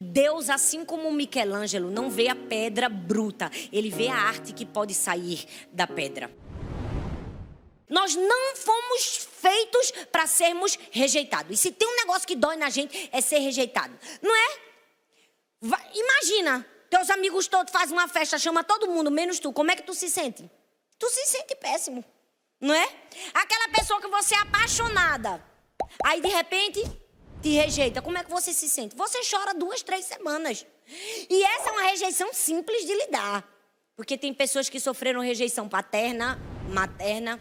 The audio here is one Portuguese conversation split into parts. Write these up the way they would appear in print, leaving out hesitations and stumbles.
Deus, assim como Michelangelo, não vê a pedra bruta, ele vê a arte que pode sair da pedra. Nós não fomos feitos para sermos rejeitados. E se tem um negócio que dói na gente, é ser rejeitado. Não é? Imagina, teus amigos todos fazem uma festa, chama todo mundo, menos tu. Como é que tu se sente? Tu se sente péssimo, não é? Aquela pessoa que você é apaixonada, aí de repente te rejeita. Como é que você se sente? Você chora 2, 3 semanas. E essa é uma rejeição simples de lidar. Porque tem pessoas que sofreram rejeição paterna, materna,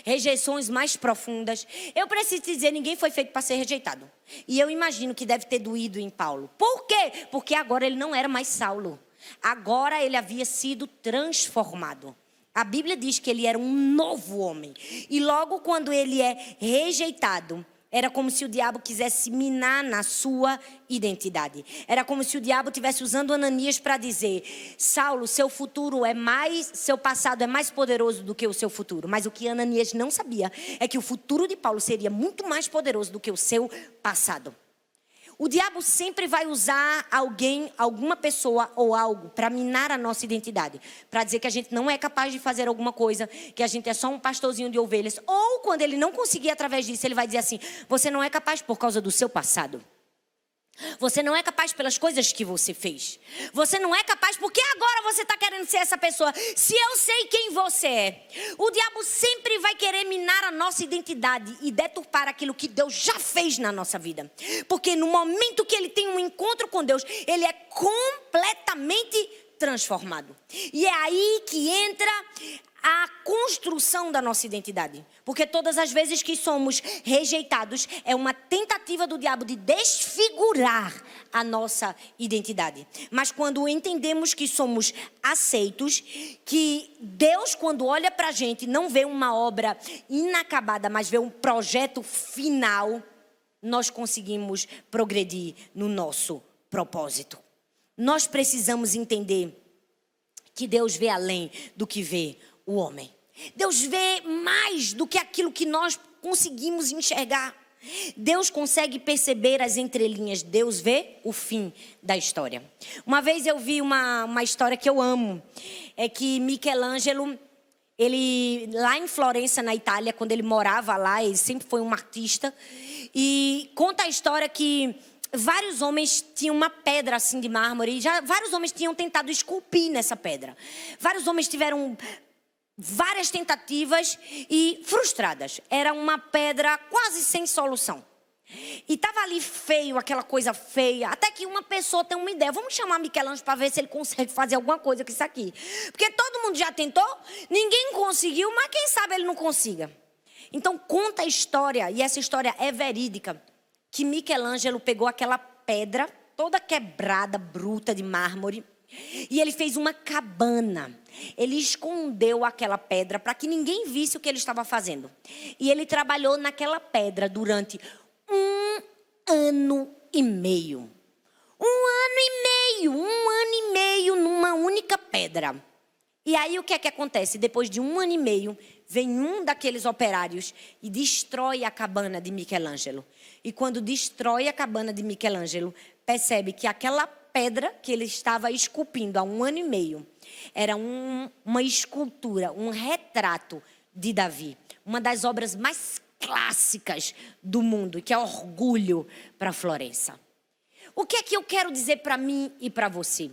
rejeições mais profundas. Eu preciso te dizer, ninguém foi feito para ser rejeitado. E eu imagino que deve ter doído em Paulo. Por quê? Porque agora ele não era mais Saulo. Agora ele havia sido transformado. A Bíblia diz que ele era um novo homem. E logo quando ele é rejeitado, era como se o diabo quisesse minar na sua identidade. Era como se o diabo estivesse usando Ananias para dizer: Saulo, seu passado é mais poderoso do que o seu futuro. Mas o que Ananias não sabia é que o futuro de Paulo seria muito mais poderoso do que o seu passado. O diabo sempre vai usar alguém, alguma pessoa ou algo para minar a nossa identidade. Para dizer que a gente não é capaz de fazer alguma coisa, que a gente é só um pastorzinho de ovelhas. Ou quando ele não conseguir através disso, ele vai dizer assim: você não é capaz por causa do seu passado. Você não é capaz pelas coisas que você fez. Você não é capaz porque agora você está querendo ser essa pessoa. Se eu sei quem você é. O diabo sempre vai querer minar a nossa identidade e deturpar aquilo que Deus já fez na nossa vida. Porque no momento que ele tem um encontro com Deus, ele é completamente transformado. E é aí que entra a construção da nossa identidade. Porque todas as vezes que somos rejeitados, é uma tentativa do diabo de desfigurar a nossa identidade. Mas quando entendemos que somos aceitos, que Deus, quando olha pra gente, não vê uma obra inacabada, mas vê um projeto final, nós conseguimos progredir no nosso propósito. Nós precisamos entender que Deus vê além do que vê o homem. Deus vê mais do que aquilo que nós conseguimos enxergar. Deus consegue perceber as entrelinhas. Deus vê o fim da história. Uma vez eu vi uma história que eu amo. É que Michelangelo, ele lá em Florença, na Itália, quando ele morava lá, ele sempre foi um artista. E conta a história que vários homens tinham uma pedra assim de mármore. E vários homens tinham tentado esculpir nessa pedra. Vários homens tiveram várias tentativas e frustradas. Era uma pedra quase sem solução. E estava ali feio, aquela coisa feia. Até que uma pessoa tem uma ideia. Vamos chamar Michelangelo para ver se ele consegue fazer alguma coisa com isso aqui. Porque todo mundo já tentou, ninguém conseguiu, mas quem sabe ele não consiga. Então conta a história, e essa história é verídica, que Michelangelo pegou aquela pedra toda quebrada, bruta de mármore, e ele fez uma cabana. Ele escondeu aquela pedra para que ninguém visse o que ele estava fazendo. E ele trabalhou naquela pedra durante 1 ano e meio. 1 ano e meio numa única pedra. E aí o que é que acontece? Depois de 1 ano e meio, vem um daqueles operários e destrói a cabana de Michelangelo. E quando destrói a cabana de Michelangelo, percebe que aquela pedra que ele estava esculpindo há 1 ano e meio era uma escultura, um retrato de Davi. Uma das obras mais clássicas do mundo, que é orgulho para Florença. O que é que eu quero dizer para mim e para você?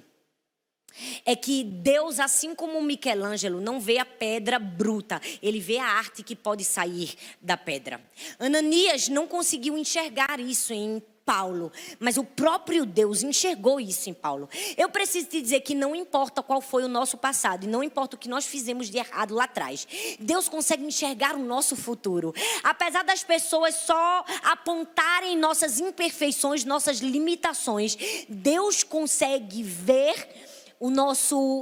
É que Deus, assim como Michelangelo, não vê a pedra bruta, ele vê a arte que pode sair da pedra. Ananias não conseguiu enxergar isso em Paulo, mas o próprio Deus enxergou isso em Paulo. Eu preciso te dizer que não importa qual foi o nosso passado e não importa o que nós fizemos de errado lá atrás, Deus consegue enxergar o nosso futuro. Apesar das pessoas só apontarem nossas imperfeições, nossas limitações, Deus consegue ver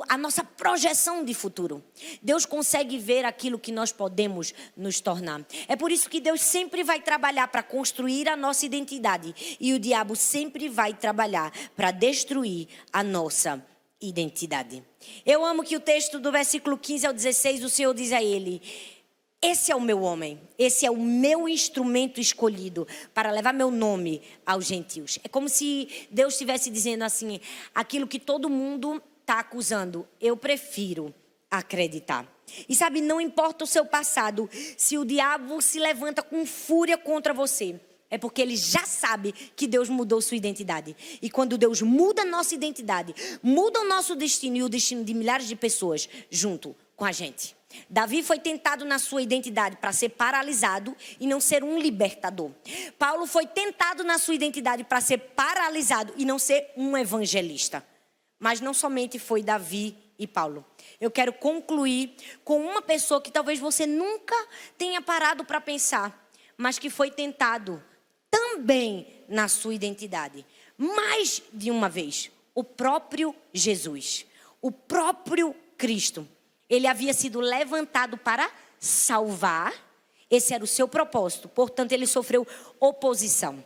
a nossa projeção de futuro. Deus consegue ver aquilo que nós podemos nos tornar. É por isso que Deus sempre vai trabalhar para construir a nossa identidade e o diabo sempre vai trabalhar para destruir a nossa identidade. Eu amo que o texto do versículo 15 ao 16, o Senhor diz a ele: esse é o meu homem, esse é o meu instrumento escolhido para levar meu nome aos gentios. É como se Deus estivesse dizendo assim, aquilo que todo mundo está acusando, eu prefiro acreditar. E sabe, não importa o seu passado, se o diabo se levanta com fúria contra você, é porque ele já sabe que Deus mudou sua identidade. E quando Deus muda nossa identidade, muda o nosso destino e o destino de milhares de pessoas junto com a gente. Davi foi tentado na sua identidade para ser paralisado e não ser um libertador. Paulo foi tentado na sua identidade para ser paralisado e não ser um evangelista. Mas não somente foi Davi e Paulo. Eu quero concluir com uma pessoa que talvez você nunca tenha parado para pensar, mas que foi tentado também na sua identidade. Mais de uma vez. O próprio Jesus. O próprio Cristo. Ele havia sido levantado para salvar. Esse era o seu propósito. Portanto, ele sofreu oposição.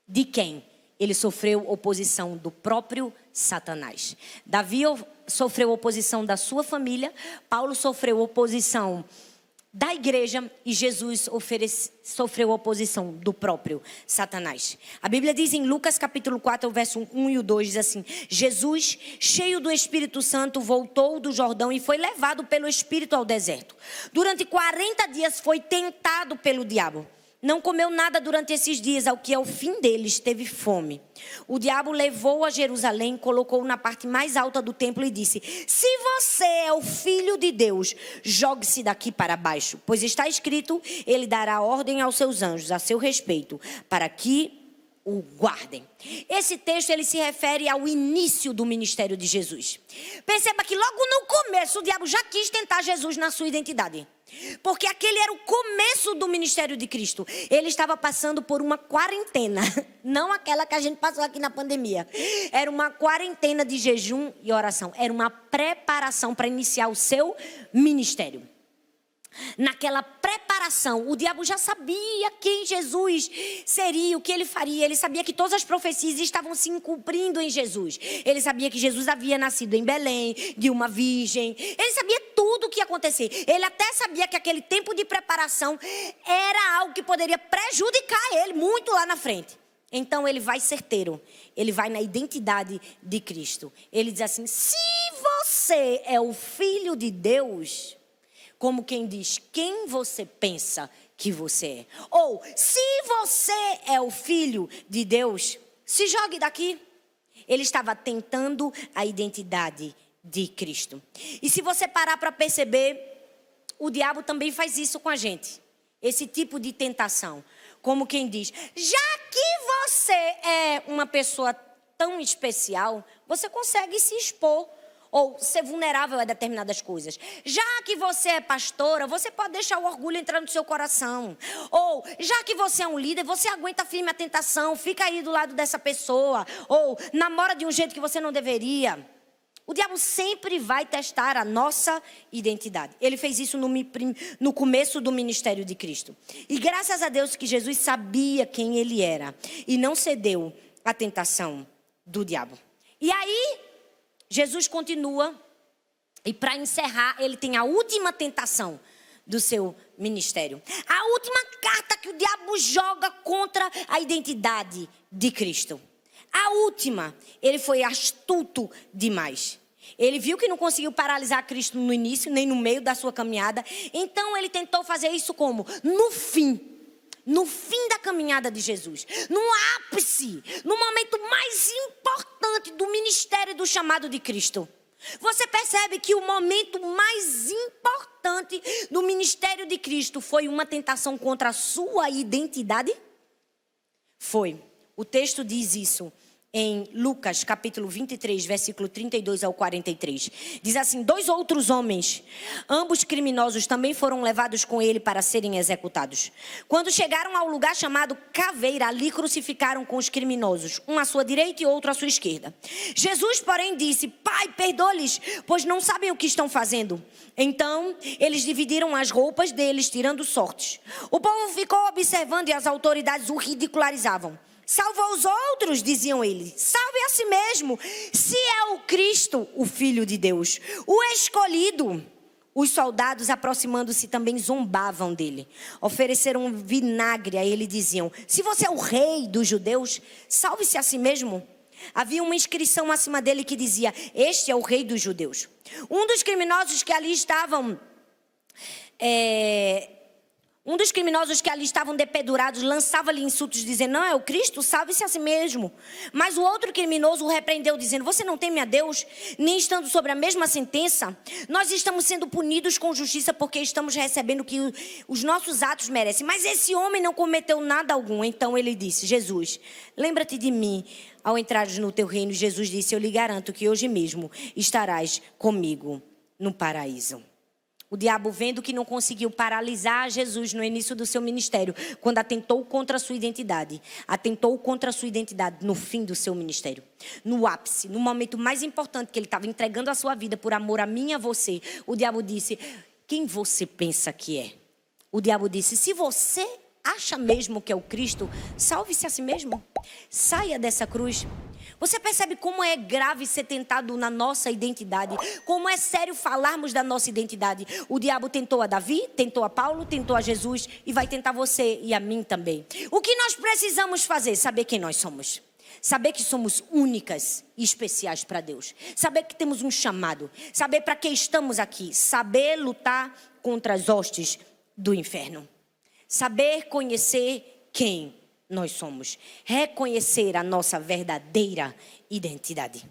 De quem? Ele sofreu oposição do próprio Satanás. Davi sofreu oposição da sua família. Paulo sofreu oposição da igreja. E Jesus sofreu oposição do próprio Satanás. A Bíblia diz em Lucas capítulo 4, verso 1 e o 2, diz assim: Jesus, cheio do Espírito Santo, voltou do Jordão e foi levado pelo Espírito ao deserto. Durante 40 dias foi tentado pelo diabo. Não comeu nada durante esses dias, ao que ao fim deles teve fome. O diabo levou a Jerusalém, colocou-o na parte mais alta do templo e disse: se você é o filho de Deus, jogue-se daqui para baixo. Pois está escrito, ele dará ordem aos seus anjos a seu respeito, para que o guardem. Esse texto ele se refere ao início do ministério de Jesus. Perceba que logo no começo o diabo já quis tentar Jesus na sua identidade. Porque aquele era o começo do ministério de Cristo. Ele estava passando por uma quarentena. Não aquela que a gente passou aqui na pandemia. Era uma quarentena de jejum e oração. Era uma preparação para iniciar o seu ministério. Naquela preparação, o diabo já sabia quem Jesus seria, o que ele faria. Ele sabia que todas as profecias estavam se cumprindo em Jesus. Ele sabia que Jesus havia nascido em Belém, de uma virgem. Ele sabia tudo o que ia acontecer. Ele até sabia que aquele tempo de preparação era algo que poderia prejudicar ele muito lá na frente. Então ele vai certeiro, ele vai na identidade de Cristo. Ele diz assim: se você é o filho de Deus, como quem diz, quem você pensa que você é? Ou, se você é o filho de Deus, se jogue daqui. Ele estava tentando a identidade de Cristo. E se você parar para perceber, o diabo também faz isso com a gente. Esse tipo de tentação. Como quem diz, já que você é uma pessoa tão especial, você consegue se expor ou ser vulnerável a determinadas coisas. Já que você é pastora, você pode deixar o orgulho entrar no seu coração. Ou, já que você é um líder, você aguenta firme a tentação, fica aí do lado dessa pessoa. Ou, namora de um jeito que você não deveria. O diabo sempre vai testar a nossa identidade. Ele fez isso no começo do ministério de Cristo. E graças a Deus que Jesus sabia quem ele era. E não cedeu à tentação do diabo. E aí, Jesus continua, e para encerrar, ele tem a última tentação do seu ministério. A última carta que o diabo joga contra a identidade de Cristo. A última, ele foi astuto demais. Ele viu que não conseguiu paralisar Cristo no início, nem no meio da sua caminhada. Então ele tentou fazer isso como? No fim da caminhada de Jesus, no ápice, no momento mais importante do ministério e do chamado de Cristo. Você percebe que o momento mais importante do ministério de Cristo foi uma tentação contra a sua identidade? Foi. O texto diz isso em Lucas capítulo 23, versículo 32 ao 43. Diz assim: 2 outros homens, ambos criminosos, também foram levados com ele para serem executados. Quando chegaram ao lugar chamado Caveira, ali crucificaram com os criminosos, um à sua direita e outro à sua esquerda. Jesus, porém, disse: Pai, perdoa-lhes, pois não sabem o que estão fazendo. Então, eles dividiram as roupas deles, tirando sortes. O povo ficou observando e as autoridades o ridicularizavam. Salva os outros, diziam eles. Salve a si mesmo, se é o Cristo, o Filho de Deus, o escolhido. Os soldados, aproximando-se, também zombavam dele. Ofereceram vinagre a ele e diziam: se você é o rei dos judeus, salve-se a si mesmo. Havia uma inscrição acima dele que dizia: este é o rei dos judeus. Um dos criminosos que ali estavam depedurados lançava-lhe insultos, dizendo: não é o Cristo? Salve-se a si mesmo. Mas o outro criminoso o repreendeu, dizendo: você não teme a Deus, nem estando sobre a mesma sentença? Nós estamos sendo punidos com justiça porque estamos recebendo o que os nossos atos merecem. Mas esse homem não cometeu nada algum. Então ele disse: Jesus, lembra-te de mim ao entrares no teu reino. Jesus disse: eu lhe garanto que hoje mesmo estarás comigo no paraíso. O diabo, vendo que não conseguiu paralisar Jesus no início do seu ministério, quando atentou contra a sua identidade, no fim do seu ministério, no ápice, no momento mais importante que ele estava entregando a sua vida por amor a mim e a você, o diabo disse: quem você pensa que é? O diabo disse: se você acha mesmo que é o Cristo, salve-se a si mesmo, saia dessa cruz. Você percebe como é grave ser tentado na nossa identidade? Como é sério falarmos da nossa identidade? O diabo tentou a Davi, tentou a Paulo, tentou a Jesus e vai tentar você e a mim também. O que nós precisamos fazer? Saber quem nós somos. Saber que somos únicas e especiais para Deus. Saber que temos um chamado. Saber para que estamos aqui. Saber lutar contra as hostes do inferno. Saber conhecer quem nós somos. Reconhecer a nossa verdadeira identidade.